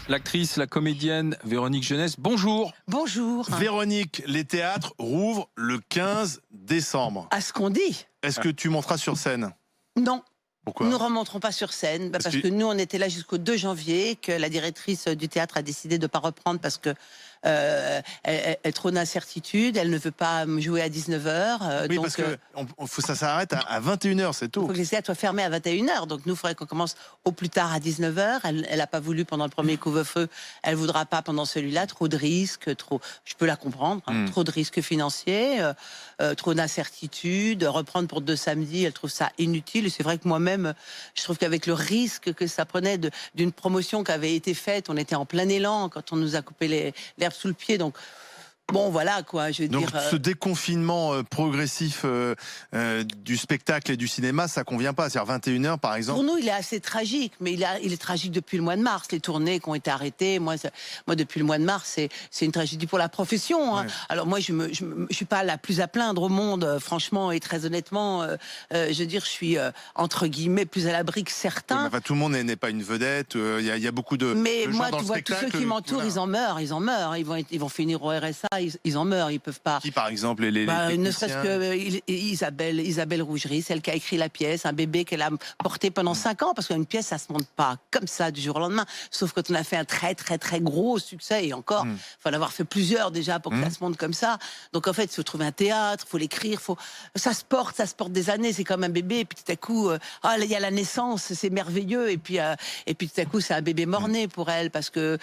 l'actrice, la comédienne Véronique Jeunesse. Bonjour. Bonjour. Véronique, les théâtres rouvrent le 15 décembre. À ce qu'on dit. Est-ce que tu monteras sur scène? Non. Pourquoi? Nous ne remonterons pas sur scène parce que nous, on était là jusqu'au 2 janvier, que la directrice du théâtre a décidé de ne pas reprendre parce que elle trône d'incertitude, elle ne veut pas me jouer à 19h. Oui, donc, parce que ça s'arrête à 21h, c'est tôt. Il faut que les théâtres soient fermés à 21h, donc nous, il faudrait qu'on commence au plus tard à 19h. Elle n'a pas voulu pendant le premier couvre-feu, elle ne voudra pas pendant celui-là, trop de risques, je peux la comprendre, trop de risques financiers, trop d'incertitude, reprendre pour 2 samedis, elle trouve ça inutile, et c'est vrai que moi-même, je trouve qu'avec le risque que ça prenait d'une promotion qui avait été faite, on était en plein élan quand on nous a coupé l'herbe sous le pied, donc bon, voilà quoi, je veux dire. Ce déconfinement progressif du spectacle et du cinéma, ça convient pas. C'est-à-dire 21h par exemple. Pour nous, il est assez tragique, mais il est tragique depuis le mois de mars. Les tournées qui ont été arrêtées, moi depuis le mois de mars, c'est une tragédie pour la profession. Hein. Ouais. Alors moi, je suis pas la plus à plaindre au monde, franchement et très honnêtement. Je veux dire, je suis entre guillemets plus à l'abri que certains. Oui, mais enfin, tout le monde n'est pas une vedette. Il y a beaucoup de. Mais de moi, gens dans tu le vois, spectacle, tous ceux qui m'entourent, voilà. ils en meurent. Ils vont finir au RSA. Ils en meurent, ils peuvent pas. Qui par exemple les ne serait-ce que Isabelle Rougerie, celle qui a écrit la pièce, un bébé qu'elle a porté pendant 5 ans, parce qu'une pièce ça se monte pas comme ça du jour au lendemain, sauf quand on a fait un très très très gros succès, et encore, faut en avoir fait plusieurs déjà pour que ça se monte comme ça. Donc en fait, il faut trouver un théâtre, faut l'écrire, ça se porte des années, c'est comme un bébé, et puis tout à coup, il y a la naissance, c'est merveilleux, et puis tout à coup c'est un bébé mort-né pour elle, parce que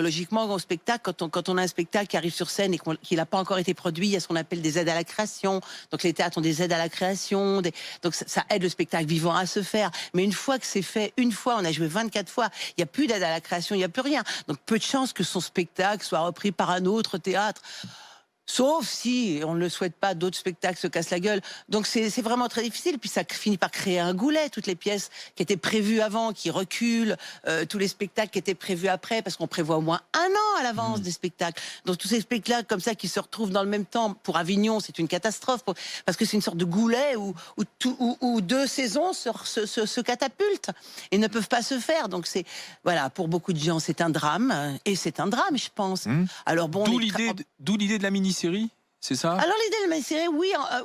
logiquement au spectacle, quand on a un spectacle qui arrive sur scène et qu'il n'a pas encore été produit, il y a ce qu'on appelle des aides à la création. Donc les théâtres ont des aides à la création, donc ça aide le spectacle vivant à se faire. Mais une fois que c'est fait, on a joué 24 fois, il n'y a plus d'aide à la création, il n'y a plus rien. Donc peu de chances que son spectacle soit repris par un autre théâtre. Sauf si, on ne le souhaite pas, d'autres spectacles se cassent la gueule. Donc c'est vraiment très difficile. Puis ça finit par créer un goulet. Toutes les pièces qui étaient prévues avant, qui reculent, tous les spectacles qui étaient prévus après, parce qu'on prévoit au moins 1 an à l'avance des spectacles. Donc tous ces spectacles comme ça qui se retrouvent dans le même temps, pour Avignon, c'est une catastrophe. Parce que c'est une sorte de goulet où 2 saisons se catapultent et ne peuvent pas se faire. Donc voilà, pour beaucoup de gens, c'est un drame. Et c'est un drame, je pense. Alors bon, D'où l'idée de la mini-série, c'est ça? Alors l'idée de la mini-série,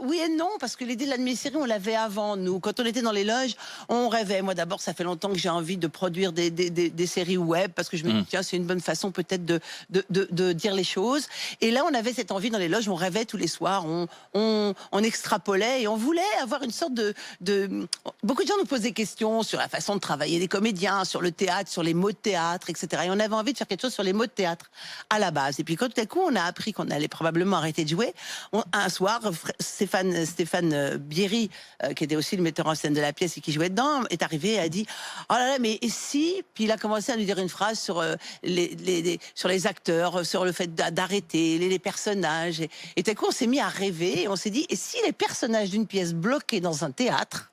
oui et non, parce que l'idée de la mini-série, on l'avait avant, nous. Quand on était dans les loges, on rêvait. Moi d'abord, ça fait longtemps que j'ai envie de produire des séries web, parce que je me dis, tiens, c'est une bonne façon peut-être de dire les choses. Et là, on avait cette envie dans les loges, on rêvait tous les soirs, on extrapolait, et on voulait avoir une sorte Beaucoup de gens nous posent des questions sur la façon de travailler des comédiens, sur le théâtre, sur les mots de théâtre, etc. Et on avait envie de faire quelque chose sur les mots de théâtre à la base. Et puis quand tout à coup, on a appris qu'on allait probablement arrêter de jouer, un soir, Stéphane Bierry, qui était aussi le metteur en scène de la pièce et qui jouait dedans, est arrivé et a dit « Oh là là, mais et si ?» Puis il a commencé à nous dire une phrase sur les acteurs, sur le fait d'arrêter, les personnages. Et tout à coup, on s'est mis à rêver et on s'est dit « Et si les personnages d'une pièce bloqués dans un théâtre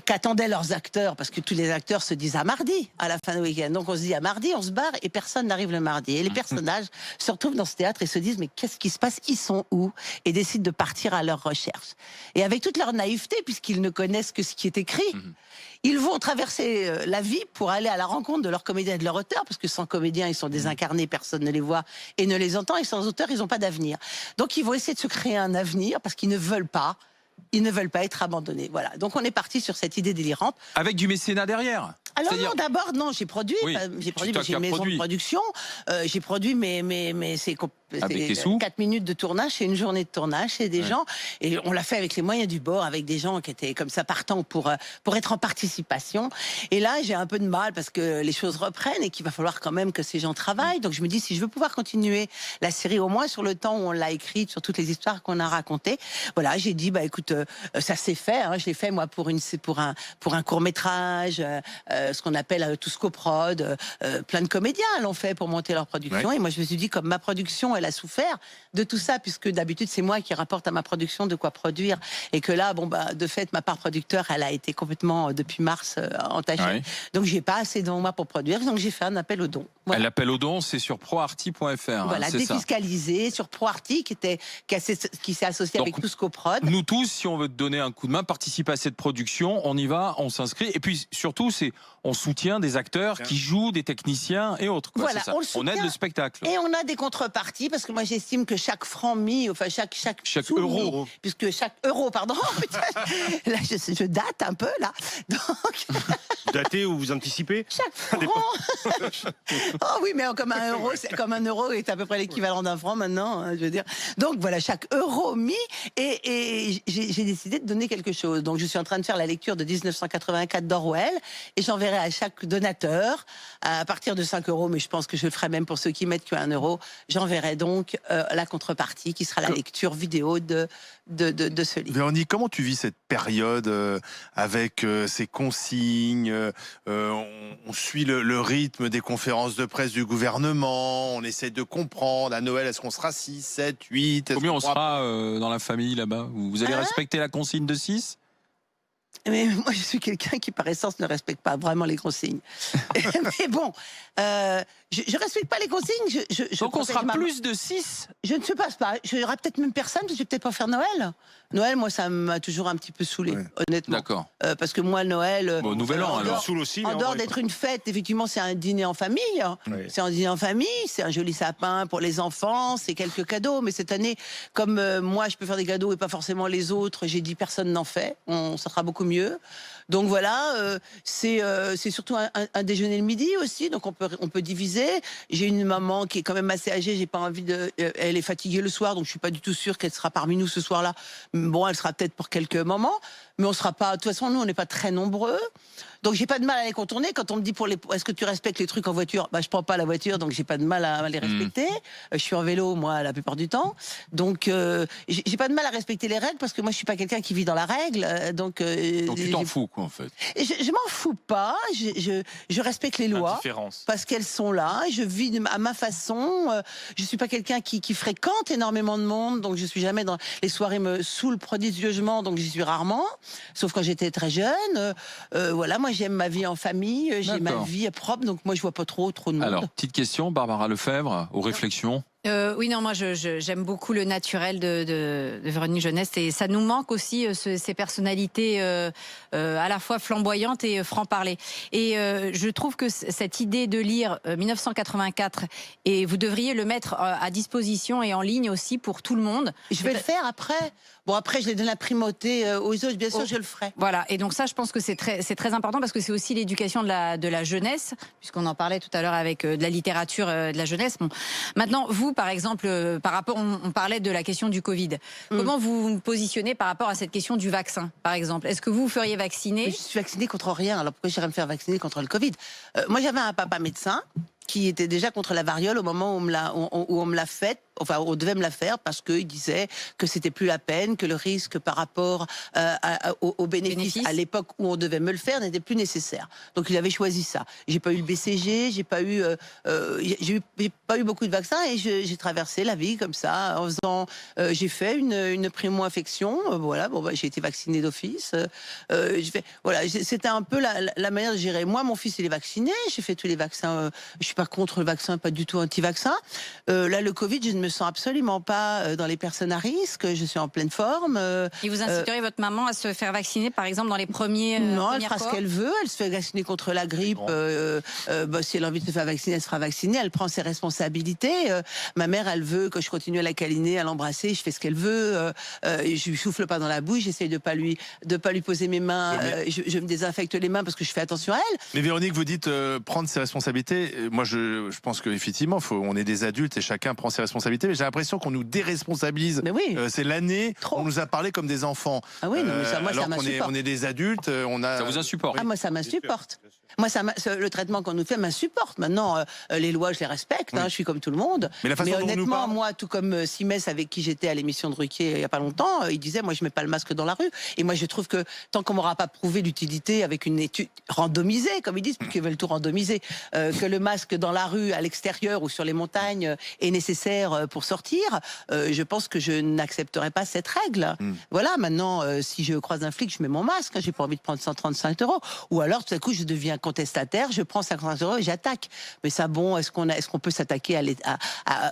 qu'attendaient leurs acteurs, parce que tous les acteurs se disent à mardi, à la fin du week-end. Donc on se dit à mardi, on se barre et personne n'arrive le mardi. Et les personnages se retrouvent dans ce théâtre et se disent mais qu'est-ce qui se passe? Ils sont où? Et décident de partir à leur recherche. Et avec toute leur naïveté, puisqu'ils ne connaissent que ce qui est écrit, ils vont traverser la vie pour aller à la rencontre de leurs comédiens et de leurs auteurs, parce que sans comédiens, ils sont désincarnés, personne ne les voit et ne les entend, et sans auteurs, ils n'ont pas d'avenir. Donc ils vont essayer de se créer un avenir parce qu'ils ne veulent pas. Ils ne veulent pas être abandonnés. Voilà. Donc on est parti sur cette idée délirante. Avec du mécénat derrière. Alors non, d'abord, non, j'ai produit, j'ai une maison de production, j'ai produit, mais c'est 4 minutes de tournage, c'est une journée de tournage, c'est des gens, et on l'a fait avec les moyens du bord, avec des gens qui étaient comme ça partants pour être en participation. Et là, j'ai un peu de mal parce que les choses reprennent et qu'il va falloir quand même que ces gens travaillent. Donc je me dis, si je veux pouvoir continuer la série, au moins sur le temps où on l'a écrite, sur toutes les histoires qu'on a racontées, voilà, j'ai dit, bah écoute, ça s'est fait, hein, je l'ai fait moi pour un court-métrage, ce qu'on appelle tous coprod, plein de comédiens l'ont fait pour monter leur production. Et moi je me suis dit, comme ma production est elle a souffert de tout ça, puisque d'habitude, c'est moi qui rapporte à ma production de quoi produire. Et que là, de fait, ma part producteur, elle a été complètement, depuis mars, entachée. Ouais. Donc, j'ai pas assez de moi pour produire. Donc, j'ai fait un appel aux dons. Voilà. L'appel aux dons, c'est sur proarty.fr. Voilà, c'est ça. défiscalisé sur ProArty, qui s'est associé Donc, avec Tous Coprod. Nous tous, si on veut te donner un coup de main, participer à cette production, on y va, on s'inscrit. Et puis surtout, on soutient des acteurs qui jouent, des techniciens et autres. Quoi, Voilà, c'est ça. on le soutient. aide le spectacle. Et on a des contreparties, parce que moi j'estime que chaque franc mis, enfin chaque sou euro. mis, puisque chaque euro, pardon, putain, là je date un peu là, donc Vous datez ou vous anticipez? chaque franc, oh oui, mais comme un euro est à peu près l'équivalent d'un franc maintenant, hein, je veux dire. Donc voilà, chaque euro mis, et j'ai décidé de donner quelque chose. Donc je suis en train de faire la lecture de 1984 d'Orwell, et j'enverrai à chaque donateur, à partir de 5 euros, mais je pense que je le ferai même pour ceux qui mettent que 1 euro, j'enverrai donc la contrepartie, qui sera la lecture vidéo de ce livre. Véronique, comment tu vis cette période avec ces consignes on suit le rythme des conférences de presse du gouvernement, on essaie de comprendre. À Noël, est-ce qu'on sera 6, 7, 8? Combien on sera dans la famille là-bas? Vous allez respecter la consigne de 6? Mais moi, je suis quelqu'un qui, par essence, ne respecte pas vraiment les consignes. Mais bon, je respecte pas les consignes. Donc on sera plus de 6? Je ne sais pas. Il y aura peut-être même personne, parce que je vais peut-être pas faire Noël. Noël, moi, ça m'a toujours un petit peu saoulé, honnêtement. D'accord. Parce que moi, Noël... Bon, Nouvel An, alors. Saoul aussi, En dehors d'être une fête, effectivement, c'est un dîner en famille. Oui. C'est un dîner en famille, c'est un joli sapin pour les enfants, c'est quelques cadeaux. Mais cette année, comme moi, je peux faire des cadeaux et pas forcément les autres, j'ai dit personne n'en fait. Ça sera beaucoup mieux. Donc voilà, c'est surtout un déjeuner le midi aussi, donc on peut diviser. J'ai une maman qui est quand même assez âgée, j'ai pas envie de... Elle est fatiguée le soir, donc je suis pas du tout sûre qu'elle sera parmi nous ce soir-là. Bon, elle sera peut-être pour quelques moments, mais on sera pas... De toute façon, nous, on n'est pas très nombreux. Donc j'ai pas de mal à les contourner. Quand on me dit est-ce que tu respectes les trucs en voiture, je prends pas la voiture, donc j'ai pas de mal à les respecter. Je suis en vélo, moi, la plupart du temps. Donc j'ai pas de mal à respecter les règles, parce que moi je suis pas quelqu'un qui vit dans la règle. Donc tu t'en fous, quoi, en fait. Je m'en fous pas. Je respecte les lois parce qu'elles sont là. Je vis à ma façon. Je suis pas quelqu'un qui fréquente énormément de monde, donc je suis jamais dans les soirées me saoulent prodigieusement, donc j'y suis rarement. Sauf quand j'étais très jeune. Voilà, moi j'aime ma vie en famille, j'ai ma vie propre, donc moi je vois pas trop de monde. Alors, petite question, Barbara Lefebvre, aux réflexions. Oui, non, moi j'aime beaucoup le naturel de Véronique Jeunesse, et ça nous manque aussi ces personnalités à la fois flamboyantes et franc-parler. Et je trouve que cette idée de lire 1984, et vous devriez le mettre à disposition et en ligne aussi pour tout le monde. Je vais le faire après. Bon, après, je les donne la primauté aux autres, bien sûr, je le ferai. Voilà, et donc ça, je pense que c'est très important, parce que c'est aussi l'éducation de la jeunesse, puisqu'on en parlait tout à l'heure avec de la littérature de la jeunesse. Bon. Maintenant, vous, par exemple, par rapport, on parlait de la question du Covid. Comment vous vous positionnez par rapport à cette question du vaccin, par exemple? Est-ce que vous feriez vacciner? Je suis vaccinée contre rien, alors pourquoi j'irais me faire vacciner contre le Covid? Moi, j'avais un papa médecin qui était déjà contre la variole au moment où on me l'a faite. Enfin, on devait me la faire parce qu'il disait que c'était plus la peine, que le risque par rapport aux bénéfices à l'époque où on devait me le faire n'était plus nécessaire. Donc il avait choisi ça. J'ai pas eu le BCG, j'ai pas eu beaucoup de vaccins, et j'ai traversé la vie comme ça en faisant. J'ai fait une primo-infection. Voilà, j'ai été vaccinée d'office. Voilà, c'était un peu la manière de gérer. Moi, mon fils il est vacciné. J'ai fait tous les vaccins. Je suis pas contre le vaccin, pas du tout anti-vaccin. Là, le Covid, je ne me sens absolument pas dans les personnes à risque. Je suis en pleine forme. Et vous inciteriez votre maman à se faire vacciner, par exemple, dans les premiers Non, elle fera ce qu'elle veut. Elle se fait vacciner contre la grippe. Si elle a envie de se faire vacciner, elle se fera vacciner. Elle prend ses responsabilités. Ma mère, elle veut que je continue à la câliner, à l'embrasser. Je fais ce qu'elle veut. Je lui souffle pas dans la bouche. J'essaye de pas lui poser mes mains. Je me désinfecte les mains parce que je fais attention à elle. Mais Véronique, vous dites prendre ses responsabilités. Moi, je pense qu'effectivement, on est des adultes et chacun prend ses responsabilités. Mais j'ai l'impression qu'on nous déresponsabilise. Mais oui. C'est l'année où on nous a parlé comme des enfants. Ah oui, non, mais ça, moi, alors ça m'insupporte. on est des adultes. Ça vous insupporte? Ah, moi, ça m'insupporte. Moi, le traitement qu'on nous fait m'insupporte. Maintenant, les lois, je les respecte. Oui. Je suis comme tout le monde. Mais la façon dont on nous honnêtement, parle- moi, tout comme Simès, avec qui j'étais à l'émission de Ruquier il y a pas longtemps, il disait, moi, je mets pas le masque dans la rue. Et moi, je trouve que tant qu'on m'aura pas prouvé l'utilité avec une étude randomisée, comme ils disent, puisqu'ils veulent tout randomiser, que le masque dans la rue, à l'extérieur ou sur les montagnes est nécessaire pour sortir, je pense que je n'accepterai pas cette règle. Voilà. Maintenant, si je croise un flic, je mets mon masque. J'ai pas envie de prendre 135 €. Ou alors, tout à coup, je deviens contestataire, je prends 50 € et j'attaque. Mais ça, bon, est-ce qu'on peut s'attaquer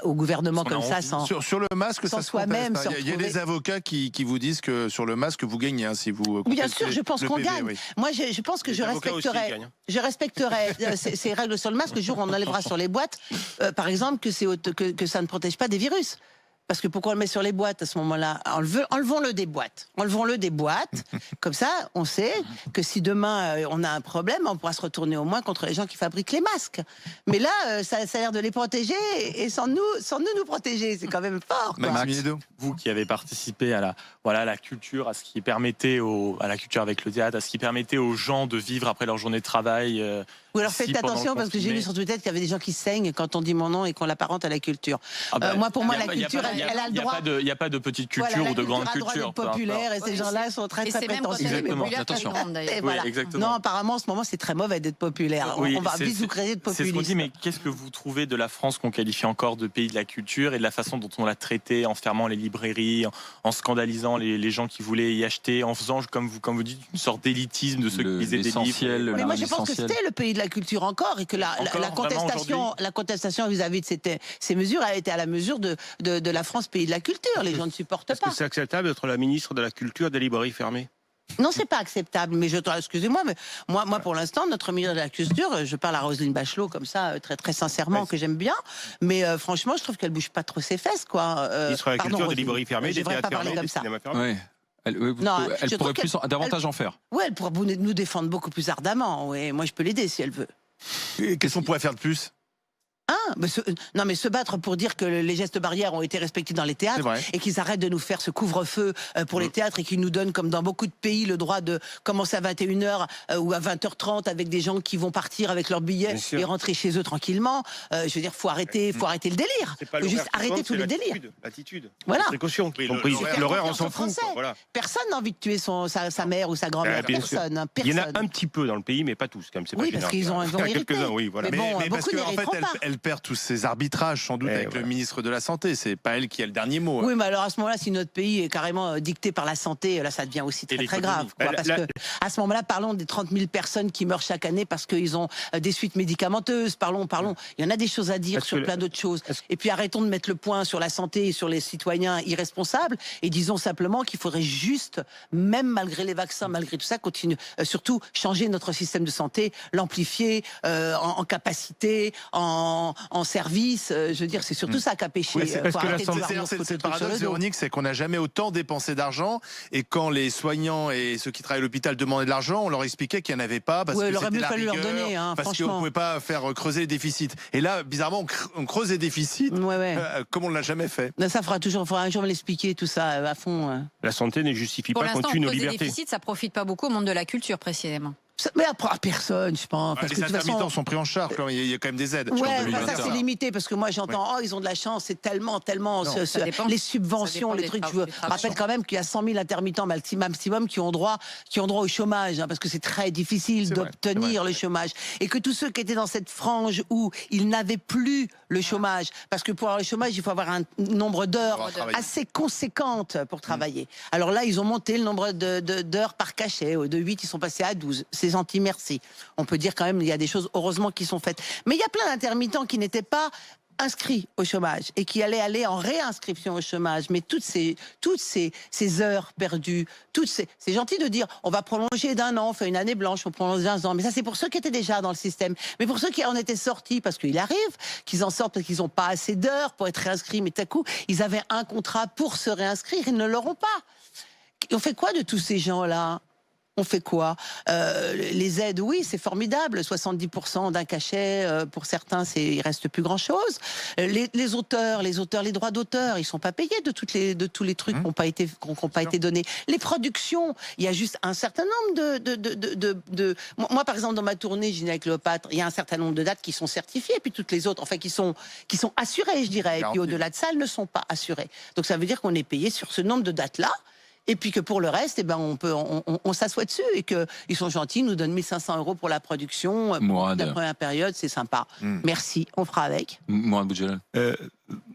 au gouvernement comme ça sans Sur le masque, sans ça se soi-même conteste, hein. se Il y a retrouver. des avocats qui vous disent que sur le masque, vous gagnez si vous Bien contestez sûr, je pense le qu'on PV, gagne. oui. Moi, je pense que Les je avocats aussi respecterai. gagnent. Je respecterai ces règles sur le masque le jour où on enlèvera sur les boîtes, par exemple, que ça ne protège pas des virus. Parce que pourquoi on le met sur les boîtes à ce moment-là? Enlevons-le des boîtes. Enlevons-le des boîtes. Comme ça, on sait que si demain on a un problème, on pourra se retourner au moins contre les gens qui fabriquent les masques. Mais là, ça a l'air de les protéger et sans nous protéger. C'est quand même fort, quoi. Maxime Edo. Vous qui avez participé à la culture, à ce qui permettait à la culture avec le théâtre, à ce qui permettait aux gens de vivre après leur journée de travail. Ou alors ici, faites pendant le attention parce que j'ai confinement. vu sur Twitter qu'il y avait des gens qui saignent quand on dit mon nom et qu'on l'apparente à la culture. Moi, pour moi, la culture, elle a le droit. Il n'y a pas de petite culture Voilà, ou de grande la culture a le culture. droit d'être populaire et ces gens-là sont très Et très c'est même quand prétentieux. elle est Exactement. populaire que Attention. ça compte, d'ailleurs. Et voilà. exactement. Non, apparemment, en ce moment, c'est très mauvais d'être populaire. Oui, on va c'est- vite vous créer de C'est ce qu'on populisme. dit, mais qu'est-ce que vous trouvez de la France qu'on qualifie encore de pays de la culture et de la façon dont on l'a traité en fermant les librairies, en scandalisant les gens qui voulaient y acheter, en faisant, comme vous dites, une sorte d'élitisme de ceux qui lisaient des l'essentiel, livres. Mais moi, je pense que l'essentiel. c'était le pays de la culture encore et que la contestation vis-à-vis de ces mesures a été à la mesure de la France, pays de la culture. Les gens ne supportent Est-ce que pas. c'est acceptable d'être la ministre de la Culture des librairies fermées? Non, c'est pas acceptable. Mais excusez-moi, mais moi, pour l'instant, notre ministre de la Culture, je parle à Roselyne Bachelot comme ça, très très sincèrement, Ouais. que j'aime bien. Mais franchement, je trouve qu'elle bouge pas trop ses fesses, quoi. Ministre de la Pardon, Culture des Roselyne. librairies fermées, Je des devrais théâtres pas parler fermés, comme des ça. cinémas fermés. Ouais. Elle Non, elle je pourrait trouve davantage en faire. Ouais, elle pourra nous défendre beaucoup plus ardemment. Ouais, moi, je peux l'aider si elle veut. Qu'est-ce qu'on pourrait faire de plus? Non, mais se battre pour dire que les gestes barrières ont été respectés dans les C'est théâtres vrai. et qu'ils arrêtent de nous faire ce couvre-feu pour les théâtres et qu'ils nous donnent, comme dans beaucoup de pays, le droit de commencer à 21h ou à 20h30 avec des gens qui vont partir avec leurs billets Bien sûr. et rentrer chez eux tranquillement. Je veux dire, faut arrêter le délire. C'est pas Faut juste l'horaire qui arrêter compte, tous c'est les délires. L'attitude. Voilà. Les précautions qui sont prises. l'horaire. L'horaire, on Faire s'en confiance aux fout. quoi. Français. Voilà. Personne n'a envie de tuer sa mère ou sa grand-mère. Bien sûr. Personne. Il y en a Personne. un petit peu dans le pays, mais pas tous, quand même. C'est Oui, pas parce général. qu'ils ont hérité. Quelques-uns, oui, voilà. Mais bon, parce beaucoup qu'en fait, n'hériteront pas. elle perd tous ses arbitrages, sans doute, Eh, avec voilà. le ministre de la Santé. C'est pas elle qui a le dernier mot. hein. Oui, mais alors à ce moment-là, si notre pays est carrément dicté par la santé, là, ça devient aussi très très grave. Quoi, parce que à ce moment-là, parlons des 30 000 personnes qui meurent chaque année parce qu'ils ont des suites médicamenteuses. Parlons. Il y en a des choses à dire Est-ce sur que- plein d'autres choses. est-ce- Et puis arrêtons de mettre le point sur la santé et sur les citoyens irresponsables et disons simplement qu'il faudrait juste, même malgré les vaccins, malgré tout ça, continuer, surtout changer notre système de santé, l'amplifier en capacité, en service. Je veux dire, c'est surtout ça qu'a péché. Oui, c'est Faut parce que arrêter de vouloir nous c'est foutre le le truc sur paradoxe, le dos. Véronique, c'est qu'on n'a jamais autant dépensé d'argent. Et quand les soignants et ceux qui travaillent à l'hôpital demandaient de l'argent, on leur expliquait qu'il n'y en avait pas parce Ouais, que il aurait c'était mieux la fallu leur rigueur, donner, hein, parce qu'on franchement. ne pouvait pas faire creuser les déficits. Et là, bizarrement, on creuse les déficits Ouais. comme on ne l'a jamais fait. Ça faudra un jour me l'expliquer tout ça à fond. La santé ne justifie Pour pas qu'on l'instant, tue nos cause des libertés. déficits, ça profite pas beaucoup au monde de la culture, précisément. Mais après, à personne, je pense. Parce Les que de toute intermittents façon. sont pris en charge. Il y a quand même des aides. Ouais, en enfin, 2021. ça c'est limité parce que moi j'entends ils ont de la chance, c'est tellement ça dépend. les Ça subventions, dépend les des trucs. Je travaux, vous des travaux. rappelle quand même qu'il y a 100 000 intermittents maximum qui ont droit au chômage, hein, parce que c'est très difficile C'est vrai, d'obtenir c'est vrai. le chômage, et que tous ceux qui étaient dans cette frange où ils n'avaient plus le chômage, parce que pour avoir le chômage il faut avoir un nombre d'heures Pour travailler. assez conséquente pour travailler. Alors là ils ont monté le nombre d'heures par cachet, de 8 ils sont passés à 12. C'est gentil, merci. On peut dire quand même il y a des choses heureusement qui sont faites. Mais il y a plein d'intermittents qui n'étaient pas inscrits au chômage et qui allaient aller en réinscription au chômage. Mais toutes ces heures perdues, c'est gentil de dire on va prolonger d'un an, on fait une année blanche, on prolonge d'un an. Mais ça c'est pour ceux qui étaient déjà dans le système. Mais pour ceux qui en étaient sortis, parce qu'il arrive qu'ils en sortent parce qu'ils n'ont pas assez d'heures pour être réinscrits, mais tout à coup ils avaient un contrat pour se réinscrire, ils ne l'auront pas. On fait quoi de tous ces gens-là ? On fait quoi? Les aides, oui, c'est formidable. 70% d'un cachet, pour certains, il reste plus grand-chose. Les auteurs, les droits d'auteur, ils sont pas payés de tous les trucs qui n'ont pas été donnés. Les productions, il y a juste un certain nombre Moi, par exemple, dans ma tournée Ginny et Cléopâtre, il y a un certain nombre de dates qui sont certifiées, et puis toutes les autres, enfin, qui sont assurées, je dirais. Et puis au-delà de ça, elles ne sont pas assurées. Donc ça veut dire qu'on est payé sur ce nombre de dates-là. Et puis que pour le reste, eh ben on s'assoit dessus et qu'ils sont gentils, ils nous donnent 1 500 € pour la production, pour la première période, c'est sympa. Merci, on fera avec. Mourad Boudjelal.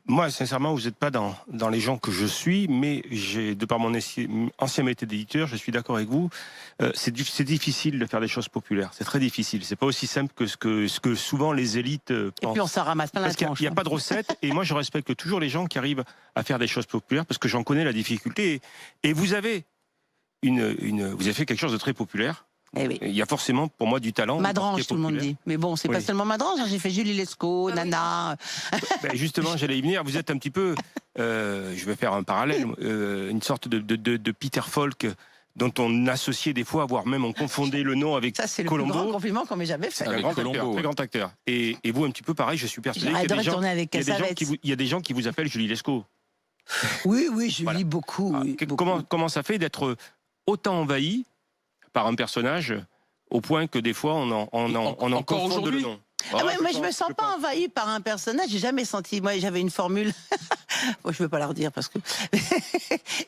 Moi, sincèrement, vous n'êtes pas dans les gens que je suis, mais de par mon ancien métier d'éditeur, je suis d'accord avec vous. C'est difficile de faire des choses populaires. C'est très difficile. C'est pas aussi simple que ce que souvent les élites pensent. Et puis on s'en ramasse plein la tronche. Parce qu'il n'y a pas de recette. Et moi, je respecte toujours les gens qui arrivent à faire des choses populaires parce que j'en connais la difficulté. Et vous avez vous avez fait quelque chose de très populaire. Eh oui. Il y a forcément, pour moi, du talent. Madrange, tout le monde dit. Mais bon, c'est pas seulement Madrange. J'ai fait Julie Lescaut, Nana. Ben justement, j'allais y venir. Vous êtes un petit peu, je vais faire un parallèle, une sorte de Peter Falk dont on associait des fois, voire même on confondait le nom avec Ça, c'est le Colombo. plus grand compliment qu'on m'ait jamais fait. Avec Colombo, Très grand acteur. Et vous, un petit peu pareil, je suis persuadé qu'il y a des gens, il y a des gens qui vous appellent Julie Lescaut. Oui, je lis beaucoup. Ah, Oui, beaucoup. Comment ça fait d'être autant envahi par un personnage au point que des fois on en confonde le nom? Moi, je me sens pas envahi par un personnage. J'ai jamais senti. Moi, j'avais une formule. Bon, je veux pas la redire parce que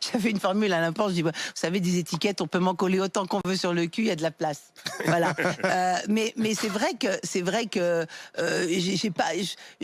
j'avais une formule à n'importe. Je dis, vous savez, des étiquettes, on peut m'en coller autant qu'on veut sur le cul. Il y a de la place. Voilà. Mais c'est vrai que j'ai pas.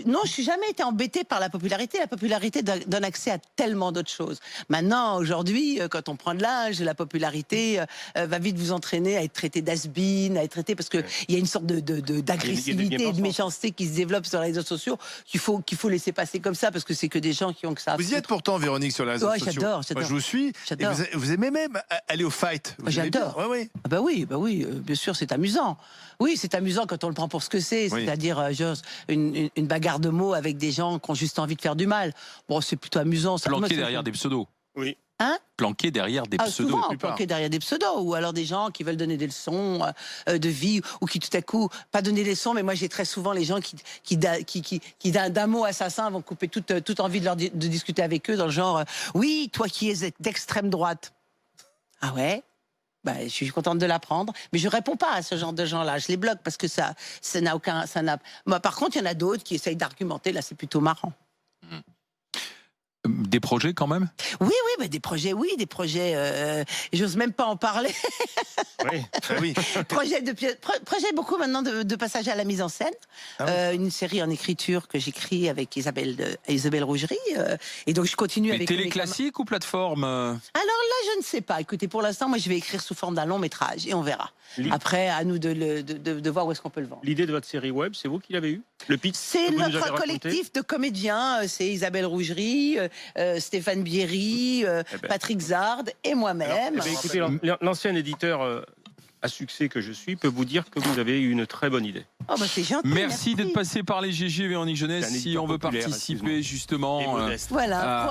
Non, je suis jamais été embêtée par la popularité. La popularité donne accès à tellement d'autres choses. Maintenant, aujourd'hui, quand on prend de l'âge, la popularité va vite vous entraîner à être traité d'has-been, à être traité parce que il y a une sorte d'agressivité et de méchanceté qui se développe sur les réseaux sociaux qu'il faut laisser passer comme ça parce que c'est que des gens qui ont que ça. Vous y êtes pourtant, Véronique, sur les réseaux sociaux. J'adore. Moi, je vous suis. Et vous aimez même aller au fight. J'adore. Ouais. Ah bah oui, bien sûr, c'est amusant. Oui, c'est amusant quand on le prend pour ce que c'est, c'est-à-dire une bagarre de mots avec des gens qui ont juste envie de faire du mal. Bon, c'est plutôt amusant. Planqué derrière des pseudos. Oui. Hein? Planqué derrière des pseudos. Souvent planqué derrière des pseudos, ou alors des gens qui veulent donner des leçons de vie, ou qui tout à coup, pas donner des leçons, mais moi j'ai très souvent les gens qui d'un mot assassin vont couper toute envie de discuter avec eux, dans le genre, oui, toi qui es d'extrême droite. Ah ouais? Je suis contente de l'apprendre, mais je réponds pas à ce genre de gens-là. Je les bloque parce que ça n'a aucun. Moi, par contre, il y en a d'autres qui essayent d'argumenter. Là, c'est plutôt marrant. Des projets quand même? Oui, des projets, j'ose même pas en parler. Oui. Projet beaucoup maintenant de passage à la mise en scène. Une série en écriture que j'écris avec Isabelle Rougerie. Et donc je continue avec. Télé classique ou plateforme? Alors là, je ne sais pas. Écoutez, pour l'instant, moi je vais écrire sous forme d'un long métrage et on verra. Après, à nous de voir où est-ce qu'on peut le vendre. L'idée de votre série web, c'est vous qui l'avez eue? Le pitch? C'est notre collectif de comédiens. C'est Isabelle Rougerie, Stéphane Bierry, Patrick Zard et moi-même. Écoutez, l'ancien éditeur à succès que je suis peut vous dire que vous avez eu une très bonne idée. C'est gentil. Merci d'être passé par les GG, Véronique Jeunesse. Si on veut participer justement voilà,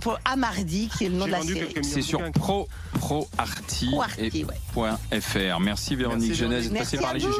pour Amardi, qui est le nom de la série. C'est sur proarty.fr. Merci Véronique Jeunesse d'être passée par les GG.